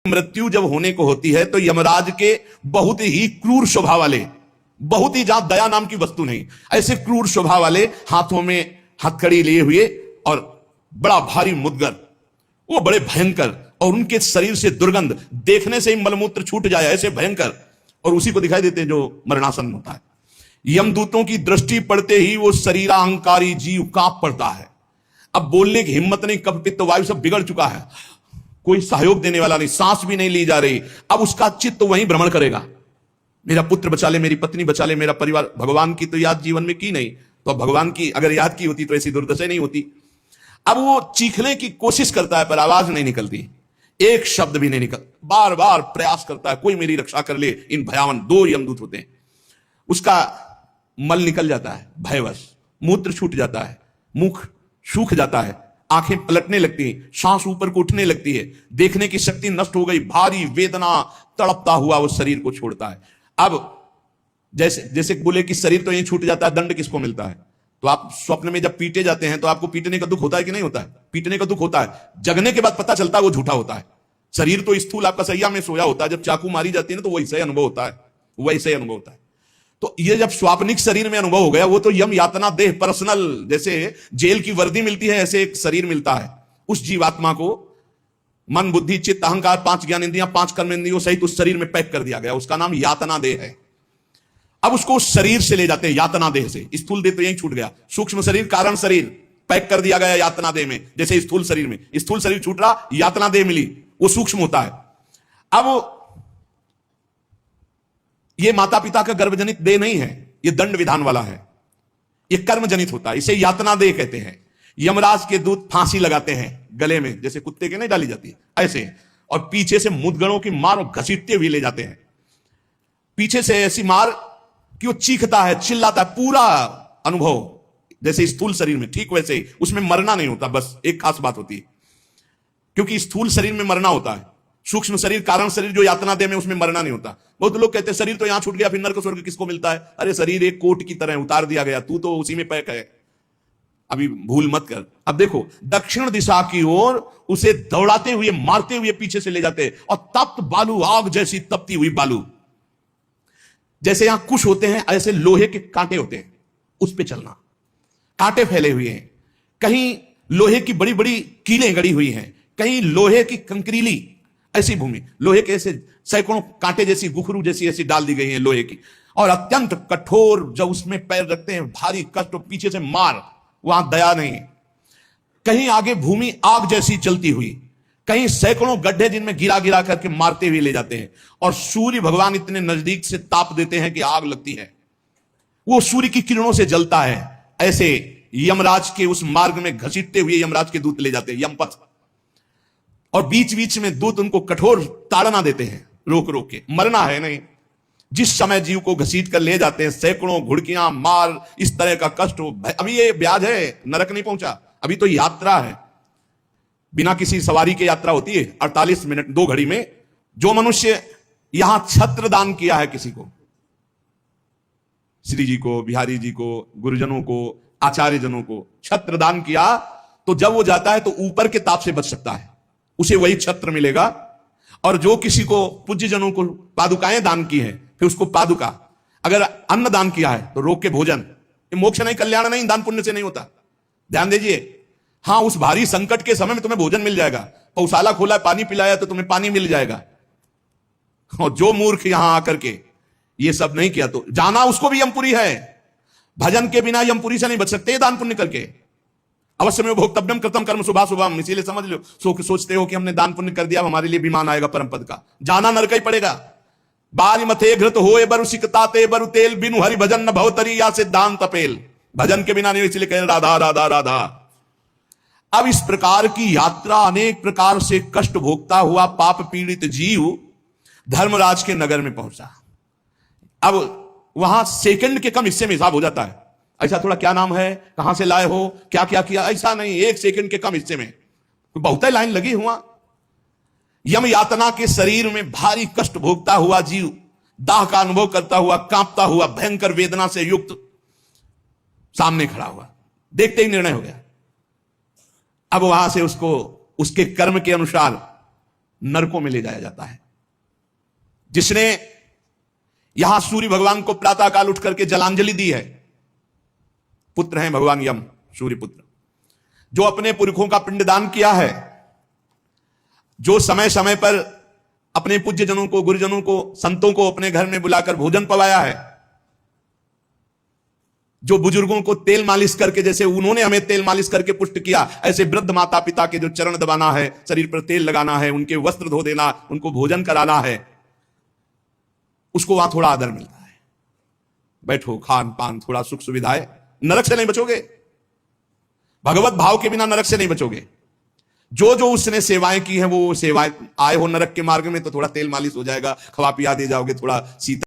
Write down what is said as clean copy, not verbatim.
मृत्यु जब होने को होती है तो यमराज के बहुत ही क्रूर स्वभाव वाले, बहुत ही जहां दया नाम की वस्तु नहीं, ऐसे क्रूर स्वभाव वाले हाथों में हथकड़ी लिए हुए और बड़ा भारी मुदगर, वो बड़े भयंकर, और उनके शरीर से दुर्गंध, देखने से ही मलमूत्र छूट जाए ऐसे भयंकर, और उसी को दिखाई देते हैं जो मरणासन होता है। यमदूतों की दृष्टि पड़ते ही वो शरीरा अहंकारी जीव कांप पड़ता है। अब बोलने की हिम्मत नहीं, कफ पित्त वायु सब बिगड़ चुका है, कोई सहयोग देने वाला नहीं, सांस भी नहीं ली जा रही। अब उसका चित्त तो वहीं भ्रमण करेगा, मेरा पुत्र बचा ले, मेरी पत्नी बचा ले, मेरा परिवार। भगवान की तो याद जीवन में की नहीं, तो भगवान की अगर याद की होती तो ऐसी दुर्दशा नहीं होती। अब वो चीखने की कोशिश करता है पर आवाज नहीं निकलती, एक शब्द भी नहीं निकल, बार बार प्रयास करता है कोई मेरी रक्षा कर ले। इन भयावन 2 यमदूत होते हैं। उसका मल निकल जाता है भयवश, मूत्र छूट जाता है, मुख सूख जाता है, आंखें पलटने लगती हैं, सांस ऊपर को उठने लगती है, देखने की शक्ति नष्ट हो गई, भारी वेदना, तड़पता हुआ वो शरीर को छोड़ता है। अब जैसे जैसे बोले कि शरीर तो यहीं छूट जाता है, दंड किसको मिलता है? तो आप स्वप्न में जब पीटे जाते हैं तो आपको पीटने का दुख होता है कि नहीं होता है? पीटने का दुख होता है, जगने के बाद पता चलता है वो झूठा होता है। शरीर तो स्थूल आपका सैया में सोया होता है, जब चाकू मारी जाती है ना तो वैसे अनुभव होता है, वैसे अनुभव होता है। तो ये जब स्वाप्निक शरीर में अनुभव हो गया, वो तो यम यातना देह पर्सनल, जैसे जेल की वर्दी मिलती है ऐसे एक शरीर मिलता है उस जीवात्मा को। मन बुद्धि चित्त अहंकार 5 ज्ञान इंद्रियां 5 कर्मेंद्रियों सहित उस शरीर में पैक कर दिया गया, उसका नाम यातना देह है। अब उसको उस शरीर से ले जाते हैं यातना देह से, स्थूल देह तो यहीं छूट गया, सूक्ष्म शरीर कारण शरीर पैक कर दिया गया यातना देह में। जैसे स्थूल शरीर में, स्थूल शरीर छूट रहा, यातना देह मिली, वो सूक्ष्म होता है। अब ये माता पिता का गर्भजनित देह नहीं है, ये दंड विधान वाला है, ये कर्म जनित होता है, इसे यातना देह कहते हैं। यमराज के दूत फांसी लगाते हैं गले में, जैसे कुत्ते के नहीं डाली जाती है ऐसे, और पीछे से मुदगरों की मार घसीटते हुए ले जाते हैं। पीछे से ऐसी मार कि वो चीखता है, चिल्लाता है, पूरा अनुभव जैसे स्थूल शरीर में, ठीक वैसे ही उसमें मरना नहीं होता। बस एक खास बात होती है, क्योंकि स्थूल शरीर में मरना होता है, सूक्ष्म शरीर कारण शरीर जो यातना दे में उसमें मरना नहीं होता। बहुत लोग कहते हैं शरीर तो यहां छूट गया फिर नरक स्वर्ग किसको मिलता है? अरे शरीर एक कोट की तरह उतार दिया गया, तू तो उसी में पैक है, अभी भूल मत कर। अब देखो दक्षिण दिशा की ओर उसे दौड़ाते हुए मारते हुए पीछे से ले जाते, और तप्त बालू, आग जैसी तपती हुई बालू, जैसे यहां कुश होते हैं ऐसे लोहे के कांटे होते हैं, उस पे चलना, कांटे फैले हुए हैं, कहीं लोहे की बड़ी बड़ी कीलें गड़ी हुई हैं, कहीं लोहे की कंकरीली ऐसी भूमि, लोहे के ऐसे सैकड़ों कांटे जैसी गुखरू जैसी ऐसी डाल दी गई है लोहे की, और अत्यंत कठोर, जब उसमें पैर रखते हैं भारी कष्ट, तो पीछे से मार, वहां दया नहीं। कहीं आगे भूमि आग जैसी चलती हुई, कहीं सैकड़ों गड्ढे जिनमें गिरा गिरा करके मारते हुए ले जाते हैं, और सूर्य भगवान इतने नजदीक से ताप देते हैं कि आग लगती है, वो सूर्य की किरणों से जलता है। ऐसे यमराज के उस मार्ग में घसीटते हुए यमराज के दूत ले जाते हैं, यमपथ, और बीच बीच में दूत उनको कठोर ताड़ना देते हैं, रोक रोक के, मरना है नहीं। जिस समय जीव को घसीट कर ले जाते हैं, सैकड़ों घुड़कियां मार, इस तरह का कष्ट हो। अभी ये ब्याज है, नरक नहीं पहुंचा, अभी तो यात्रा है, बिना किसी सवारी के यात्रा होती है 48 मिनट 2 घड़ी में। जो मनुष्य यहां छत्र दान किया है किसी को, श्री जी को, बिहारी जी को, गुरुजनों को, आचार्य जनों को छत्र दान किया, तो जब वो जाता है तो ऊपर के ताप से बच सकता है, उसे वही छत्र मिलेगा। और जो किसी को पूज्य जनों को पादुकाएं दान की हैं, फिर उसको पादुका, अगर अन्न दान किया है तो रोक के भोजन, ये मोक्ष नहीं, कल्याण नहीं, दान पुण्य से नहीं होता, ध्यान दीजिए। हां, उस भारी संकट के समय में तुम्हें भोजन मिल जाएगा, पौशाला खोला पानी पिलाया तो तुम्हें पानी मिल जाएगा। और जो मूर्ख यहां आकर के ये सब नहीं किया तो जाना उसको भी यमपुरी है। भजन के बिना यमपुरी से नहीं बच सकते, दान पुण्य करके। अवश्य में भोक्तव्यम कृतम कर्म शुभा शुभम, इसीलिए समझ लो, सोचते हो कि हमने दान पुण्य कर दिया, हमारे लिए विमान आएगा परम पद का, जाना नरक ही पड़ेगा। बाल मथे घृत होए बरु सिकताते बरु तेल, बिनु हरि भजन न भवतरी या सिद्धांत तपेल। भजन के बिना नहीं, इसलिए कह राधा राधा राधा। अब इस प्रकार की यात्रा, अनेक प्रकार से कष्ट भोगता हुआ पाप पीड़ित जीव धर्मराज के नगर में पहुंचा। अब वहां सेकंड के कम हिस्से में हिसाब हो जाता है, ऐसा थोड़ा क्या नाम है, कहां से लाए हो, क्या क्या किया, ऐसा नहीं, 1 सेकंड के कम हिस्से में बहुत ही लाइन लगी हुआ। यम यातना के शरीर में भारी कष्ट भोगता हुआ जीव, दाह का अनुभव करता हुआ, कांपता हुआ, भयंकर वेदना से युक्त सामने खड़ा हुआ, देखते ही निर्णय हो गया। अब वहां से उसको उसके कर्म के अनुसार नरकों में ले जाया जाता है। जिसने यहां सूर्य भगवान को प्रातःकाल उठ करके जलांजलि दी है, पुत्र हैं भगवान यम, सूर्य पुत्र, जो अपने पुरखों का पिंडदान किया है, जो समय समय पर अपने पूज्यजनों को, गुरुजनों को, संतों को अपने घर में बुलाकर भोजन पवाया है, जो बुजुर्गों को तेल मालिश करके, जैसे उन्होंने हमें तेल मालिश करके पुष्ट किया, ऐसे वृद्ध माता पिता के जो चरण दबाना है, शरीर पर तेल लगाना है, उनके वस्त्र धो देना, उनको भोजन कराना है, उसको वहां थोड़ा आदर मिलता है। बैठो, खान पान, थोड़ा सुख सुविधाएं, नरक से नहीं बचोगे। भगवत भाव के बिना नरक से नहीं बचोगे। जो जो उसने सेवाएं की हैं, वो सेवाएं, आए हो नरक के मार्ग में तो थोड़ा तेल मालिश हो जाएगा, खवा पिया दे जाओगे, थोड़ा शीतल